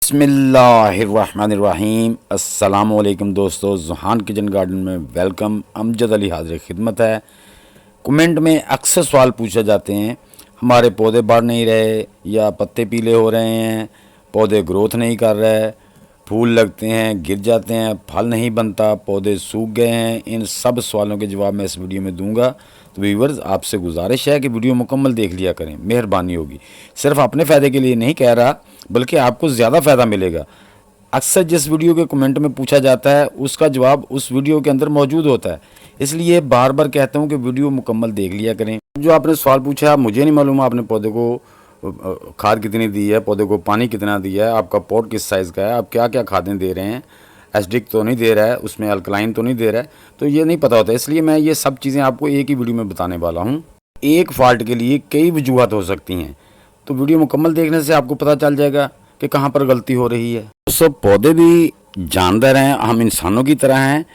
बिस्मिल्लाहिर्रहमानिर्रहीम। अस्सलामुअलैकुम दोस्तों, ज़ुहान किचन गार्डन में वेलकम। अमजद अली हाजिर खिदमत है। कमेंट में अक्सर सवाल पूछे जाते हैं, हमारे पौधे बढ़ नहीं रहे या पत्ते पीले हो रहे हैं, पौधे ग्रोथ नहीं कर रहे, फूल लगते हैं गिर जाते हैं, फल नहीं बनता, पौधे सूख गए हैं। इन सब सवालों के जवाब मैं इस वीडियो में दूंगा। तो व्यूवर्स, आपसे गुजारिश है कि वीडियो मुकम्मल देख लिया करें, मेहरबानी होगी। सिर्फ अपने फ़ायदे के लिए नहीं कह रहा, बल्कि आपको ज़्यादा फ़ायदा मिलेगा। अक्सर जिस वीडियो के कमेंट में पूछा जाता है उसका जवाब उस वीडियो के अंदर मौजूद होता है, इसलिए बार बार कहता हूँ कि वीडियो मुकम्मल देख लिया करें। जो आपने सवाल पूछा, मुझे नहीं मालूम आपने पौधे को खाद कितनी दी है, पौधे को पानी कितना दिया है, आपका पॉट किस साइज़ का है, आप क्या क्या खादें दे रहे हैं, एसिडिक तो नहीं दे रहा है, उसमें अल्कलाइन तो नहीं दे रहा है, तो ये नहीं पता होता। इसलिए मैं ये सब चीज़ें आपको एक ही वीडियो में बताने वाला हूँ। एक फॉल्ट के लिए कई वजूहत हो सकती हैं, तो वीडियो मुकम्मल देखने से आपको पता चल जाएगा कि कहाँ पर गलती हो रही है। दोस्तों, पौधे भी जानवर हैं, हम इंसानों की तरह हैं।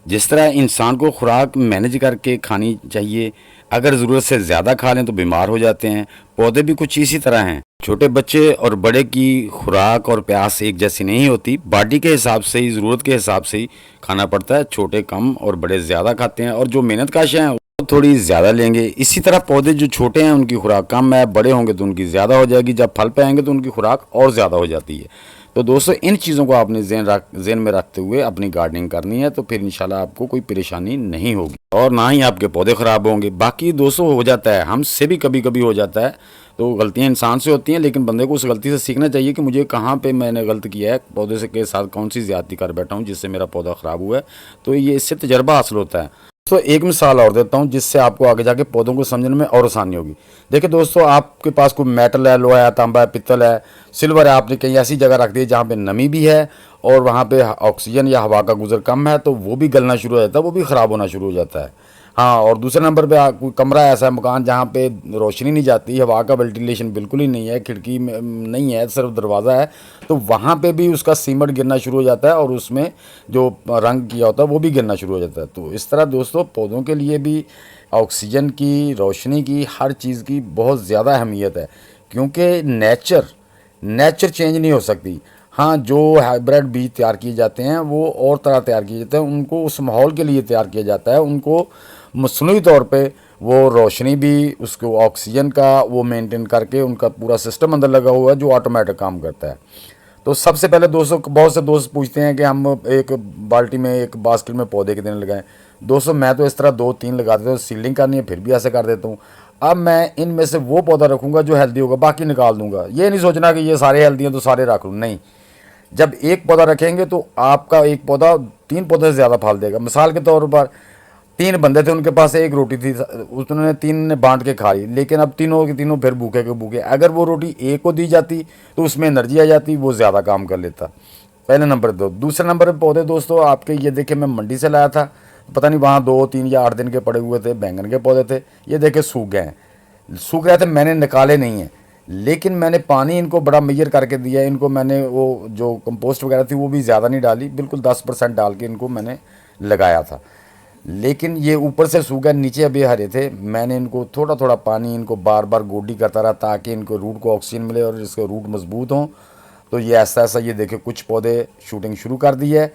जिस तरह इंसान को खुराक मैनेज करके खानी चाहिए, अगर ज़रूरत से ज़्यादा खा लें तो बीमार हो जाते हैं। पौधे भी कुछ इसी तरह हैं। छोटे बच्चे और बड़े की खुराक और प्यास एक जैसी नहीं होती। बॉडी के हिसाब से ही, ज़रूरत के हिसाब से ही खाना पड़ता है। छोटे कम और बड़े ज़्यादा खाते हैं, और जो मेहनत काश हैं वो थोड़ी ज़्यादा लेंगे। इसी तरह पौधे जो छोटे हैं उनकी खुराक कम है, बड़े होंगे तो उनकी ज़्यादा हो जाएगी, जब फल पे आएंगे तो उनकी खुराक और ज़्यादा हो जाती है। तो दोस्तों, इन चीज़ों को आपने ज़हन में रखते हुए अपनी गार्डनिंग करनी है, तो फिर इंशाल्लाह आपको कोई परेशानी नहीं होगी और ना ही आपके पौधे ख़राब होंगे। बाकी दोस्तों, हो जाता है, हमसे भी कभी कभी हो जाता है, तो गलतियां इंसान से होती हैं, लेकिन बंदे को उस गलती से सीखना चाहिए कि मुझे कहाँ पे मैंने गलत किया है, पौधे से के साथ कौन सी ज़्यादती कर बैठा हूँ जिससे मेरा पौधा ख़राब हुआ है। तो ये इससे तजर्बा हासिल होता है। तो एक मिसाल और देता हूँ जिससे आपको आगे जाके पौधों को समझने में और आसानी होगी। देखिए दोस्तों, आपके पास कोई मेटल है, लोहा है, तांबा है, पित्तल है, सिल्वर है, आपने कहीं ऐसी जगह रख दी है जहाँ पे नमी भी है और वहाँ पे ऑक्सीजन या हवा का गुजर कम है, तो वो भी गलना शुरू हो जाता है, वो भी ख़राब होना शुरू हो जाता है। हाँ, और दूसरे नंबर पे कोई कमरा ऐसा है, मकान जहाँ पे रोशनी नहीं जाती, हवा का वेंटिलेशन बिल्कुल ही नहीं है, खिड़की में नहीं है, सिर्फ दरवाज़ा है, तो वहाँ पे भी उसका सीमेंट गिरना शुरू हो जाता है और उसमें जो रंग किया होता है वो भी गिरना शुरू हो जाता है। तो इस तरह दोस्तों, पौधों के लिए भी ऑक्सीजन की, रोशनी की, हर चीज़ की बहुत ज़्यादा अहमियत है, क्योंकि नेचर चेंज नहीं हो सकती। हाँ, जो हाइब्रिड बीज तैयार किए जाते हैं वो और तरह तैयार किए जाते हैं, उनको उस माहौल के लिए तैयार किया जाता है, उनको मसनूई तौर पे वो रोशनी भी, उसको ऑक्सीजन का वो मेंटेन करके उनका पूरा सिस्टम अंदर लगा हुआ है जो ऑटोमेटिक काम करता है। तो सबसे पहले दोस्तों, बहुत से दोस्त पूछते हैं कि हम एक बाल्टी में, एक बास्केट में पौधे कितने लगाएं। दोस्तों, मैं तो इस तरह 2-3 लगा देता हूँ, सीलिंग करनी है फिर भी ऐसे कर देता हूँ। अब मैं इनमें से वो पौधा रखूँगा जो हेल्दी होगा, बाकी निकाल दूंगा। ये नहीं सोचना कि ये सारे हेल्दी हैं तो सारे रख लूँ, नहीं। जब एक पौधा रखेंगे तो आपका एक पौधा 3 पौधे से ज़्यादा फल देगा। मिसाल के तौर पर 3 बंदे थे, उनके पास एक रोटी थी, उसने 3 ने बांट के खा ली, लेकिन अब तीनों के तीनों फिर भूखे के भूखे। अगर वो रोटी एक को दी जाती तो उसमें एनर्जी आ जाती, वो ज़्यादा काम कर लेता। पहले नंबर दो। दूसरे नंबर पे पौधे दोस्तों आपके, ये देखे मैं मंडी से लाया था, पता नहीं वहाँ 2-3 या 8 दिन के पड़े हुए थे, बैंगन के पौधे थे। ये देखे सूख गए हैं, सूख रहे थे, मैंने निकाले नहीं हैं, लेकिन मैंने पानी इनको बड़ा मेजर करके दिया। इनको मैंने वो जो कंपोस्ट वगैरह थी वो भी ज़्यादा नहीं डाली, बिल्कुल 10% डाल के इनको मैंने लगाया था। लेकिन ये ऊपर से सूख गए, नीचे अभी हरे थे। मैंने इनको थोड़ा थोड़ा पानी, इनको बार बार गोडी करता रहा ताकि इनको रूट को ऑक्सीजन मिले और इसके रूट मजबूत हों। तो ये ऐसा ऐसा, ये देखिए कुछ पौधे शूटिंग शुरू कर दी है,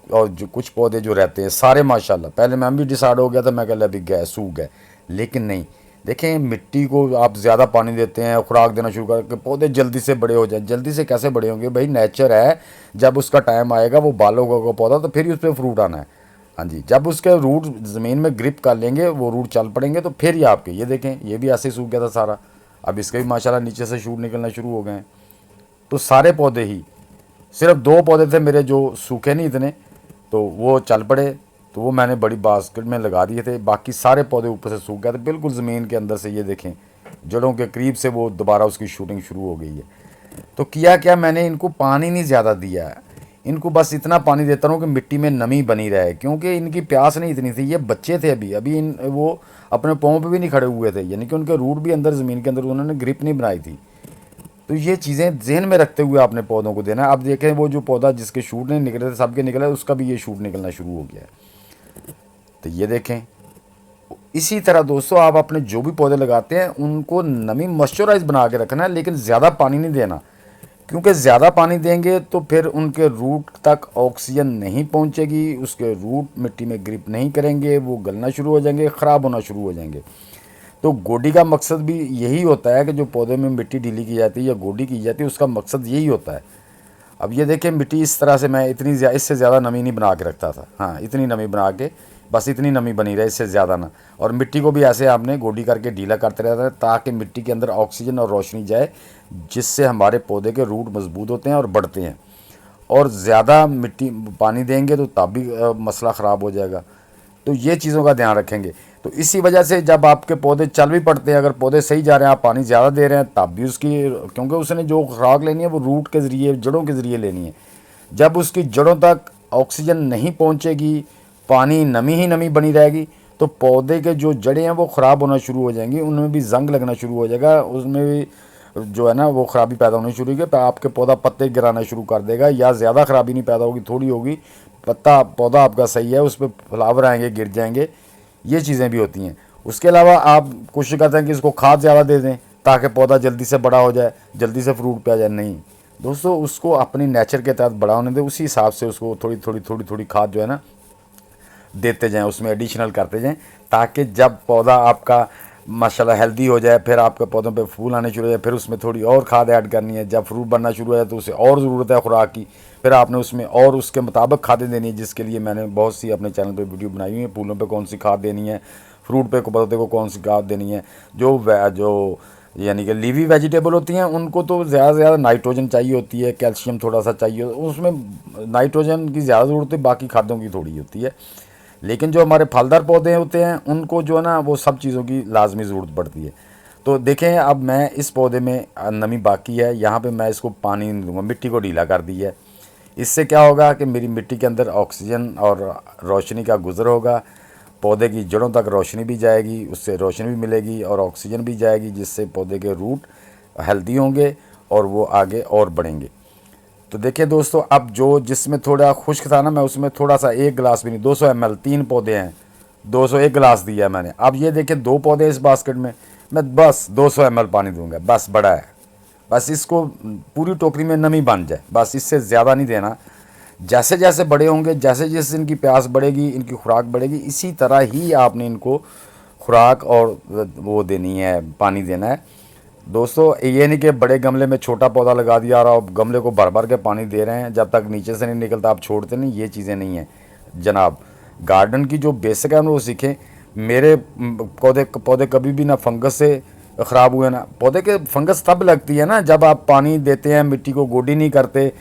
और जो कुछ पौधे जो रहते हैं सारे माशाल्लाह, पहले मैं भी डिसाइड हो गया था, मैं कह अभी गए सूख गए, लेकिन नहीं। देखें, मिट्टी को आप ज़्यादा पानी देते हैं, खुराक देना शुरू करके पौधे जल्दी से बड़े हो जाए। जल्दी से कैसे बड़े होंगे भाई, नेचर है, जब उसका टाइम आएगा वो बालों का पौधा, तो फिर ही उस पर फ्रूट आना है। हाँ जी, जब उसके रूट ज़मीन में ग्रिप कर लेंगे, वो रूट चल पड़ेंगे, तो फिर ये आपके, ये देखें ये भी ऐसे ही सूख गया था सारा, अब इसके भी माशाल्लाह नीचे से शूट निकलना शुरू हो गए हैं। तो सारे पौधे ही, सिर्फ 2 पौधे थे मेरे जो सूखे नहीं इतने, तो वो चल पड़े, तो वो मैंने बड़ी बास्केट में लगा दिए थे। बाकी सारे पौधे ऊपर से सूख गए थे, बिल्कुल ज़मीन के अंदर से, ये देखें जड़ों के करीब से वो दोबारा उसकी शूटिंग शुरू हो गई है। तो किया क्या, मैंने इनको पानी नहीं ज़्यादा दिया है, इनको बस इतना पानी देता हूँ कि मिट्टी में नमी बनी रहे, क्योंकि इनकी प्यास नहीं इतनी थी। ये बच्चे थे अभी अभी वो अपने पाँव पे भी नहीं खड़े हुए थे, यानी कि उनके रूट भी अंदर ज़मीन के अंदर, उन्होंने ग्रिप नहीं बनाई थी। तो ये चीज़ें जहन में रखते हुए आपने पौधों को देना है। अब देखें, वो जो पौधा जिसके शूट नहीं निकले थे, सबके निकले, उसका भी ये शूट निकलना शुरू हो गया है। तो ये देखें, इसी तरह दोस्तों आप अपने जो भी पौधे लगाते हैं उनको नमी मॉइस्चराइज बना के रखना है, लेकिन ज़्यादा पानी नहीं देना, क्योंकि ज़्यादा पानी देंगे तो फिर उनके रूट तक ऑक्सीजन नहीं पहुंचेगी, उसके रूट मिट्टी में ग्रिप नहीं करेंगे, वो गलना शुरू हो जाएंगे, ख़राब होना शुरू हो जाएंगे। तो गोडी का मकसद भी यही होता है कि जो पौधे में मिट्टी ढीली की जाती है या गोडी की जाती है, उसका मकसद यही होता है। अब ये देखिए मिट्टी इस तरह से मैं इससे ज़्यादा नमी नहीं बना के रखता था, हाँ इतनी नमी बना के, बस इतनी नमी बनी रहे, इससे ज़्यादा ना। और मिट्टी को भी ऐसे आपने गोडी करके ढीला करते रहता है ताकि मिट्टी के अंदर ऑक्सीजन और रोशनी जाए, जिससे हमारे पौधे के रूट मजबूत होते हैं और बढ़ते हैं। और ज़्यादा मिट्टी पानी देंगे तो तब भी मसला ख़राब हो जाएगा। तो ये चीज़ों का ध्यान रखेंगे। तो इसी वजह से जब आपके पौधे चल भी पड़ते हैं, अगर पौधे सही जा रहे हैं, आप पानी ज़्यादा दे रहे हैं, तब भी उसकी, क्योंकि उसने जो खुराक लेनी है वो रूट के ज़रिए, जड़ों के ज़रिए लेनी है। जब उसकी जड़ों तक ऑक्सीजन नहीं पहुंचेगी, पानी नमी ही नमी बनी रहेगी, तो पौधे के जो जड़ें हैं वो ख़राब होना शुरू हो जाएंगी, उनमें भी जंग लगना शुरू हो जाएगा, उसमें भी जो है ना वो ख़राबी पैदा होनी शुरू होगी। तो आपके पौधा पत्ते गिराना शुरू कर देगा, या ज़्यादा ख़राबी नहीं पैदा होगी, थोड़ी होगी, पत्ता पौधा आपका सही है, उस पर फ्लावर आएंगे, गिर जाएंगे, ये चीज़ें भी होती हैं। उसके अलावा आप कोशिश करते हैं कि इसको खाद ज़्यादा दे दें ताकि पौधा जल्दी से बड़ा हो जाए, जल्दी से फ्रूट पे आ जाए। नहीं दोस्तों, उसको अपनी नेचर के तहत बड़ा होने दें, उसी हिसाब से उसको थोड़ी थोड़ी खाद जो है ना देते जाएं, उसमें एडिशनल करते जाएं, ताकि जब पौधा आपका माशाल्लाह हेल्दी हो जाए, फिर आपके पौधों पे फूल आने शुरू हो जाए, फिर उसमें थोड़ी और खाद ऐड करनी है। जब फ्रूट बनना शुरू हो जाए तो उसे और ज़रूरत है खुराक की, फिर आपने उसमें और उसके मुताबिक खादें देनी है, जिसके लिए मैंने बहुत सी अपने चैनल पे वीडियो बनाई हुई है। फूलों पे कौन सी खाद देनी है, फ्रूट पे पौधे को कौन सी खाद देनी है। जो यानी कि लीवी वेजिटेबल होती हैं उनको तो ज़्यादा से ज़्यादा नाइट्रोजन चाहिए होती है, कैल्शियम थोड़ा सा चाहिए, उसमें नाइट्रोजन की ज़्यादा ज़रूरत है, बाकी खादों की थोड़ी होती है। लेकिन जो हमारे फलदार पौधे होते हैं उनको जो है ना वो सब चीज़ों की लाजमी ज़रूरत पड़ती है। तो देखें, अब मैं इस पौधे में नमी बाकी है, यहाँ पे मैं इसको पानी नहीं दूंगा, मिट्टी को ढीला कर दी है। इससे क्या होगा कि मेरी मिट्टी के अंदर ऑक्सीजन और रोशनी का गुजर होगा, पौधे की जड़ों तक रोशनी भी जाएगी, उससे रोशनी भी मिलेगी और ऑक्सीजन भी जाएगी, जिससे पौधे के रूट हेल्दी होंगे और वो आगे और बढ़ेंगे। तो देखिए दोस्तों, अब जो जिसमें थोड़ा खुश्क था ना, मैं उसमें थोड़ा सा 1 गिलास भी नहीं, 200 ml, 3 पौधे हैं, 201 गिलास दिया मैंने। अब ये देखिए 2 पौधे इस बास्केट में, मैं बस 200 ml पानी दूंगा, बस बड़ा है। बस इसको पूरी टोकरी में नमी बन जाए, बस इससे ज़्यादा नहीं देना। जैसे जैसे बड़े होंगे, जैसे जैसे इनकी प्यास बढ़ेगी, इनकी खुराक बढ़ेगी, इसी तरह ही आपने इनको खुराक और वो देनी है, पानी देना है। दोस्तों, ये नहीं कि बड़े गमले में छोटा पौधा लगा दिया और आप गमले को भर भर के पानी दे रहे हैं, जब तक नीचे से नहीं निकलता आप छोड़ते नहीं, ये चीज़ें नहीं हैं जनाब। गार्डन की जो बेसिक है हम वो सीखें। मेरे पौधे पौधे कभी भी ना फंगस से ख़राब हुए ना, पौधे के फंगस तब लगती है ना जब आप पानी देते हैं, मिट्टी को गोडी नहीं करते,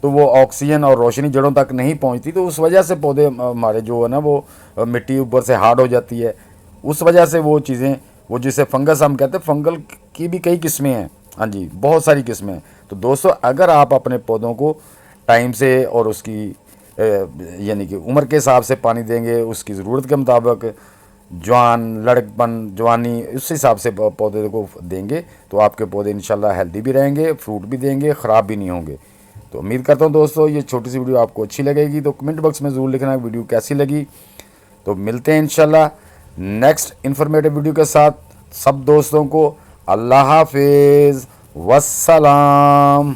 तो वो ऑक्सीजन और रोशनी जड़ों तक नहीं पहुंचती, तो उस वजह से पौधे हमारे जो है ना वो मिट्टी ऊपर से हार्ड हो जाती है, उस वजह से वो चीज़ें, वो जिसे फंगस हम कहते हैं, फंगल की भी कई किस्में हैं, हाँ जी बहुत सारी किस्में हैं। तो दोस्तों, अगर आप अपने पौधों को टाइम से और उसकी यानी कि उम्र के हिसाब से पानी देंगे, उसकी ज़रूरत के मुताबिक, लड़कपन, जवानी, उस हिसाब से पौधे को देंगे, तो आपके पौधे इंशाल्लाह हेल्दी भी रहेंगे, फ्रूट भी देंगे, ख़राब भी नहीं होंगे। तो उम्मीद करता हूँ दोस्तों ये छोटी सी वीडियो आपको अच्छी लगेगी। तो कमेंट बॉक्स में ज़रूर लिखना वीडियो कैसी लगी। तो मिलते हैं इंशाल्लाह नेक्स्ट इन्फॉर्मेटिव वीडियो के साथ। सब दोस्तों को अल्लाह हाफिज़, वस्सलाम।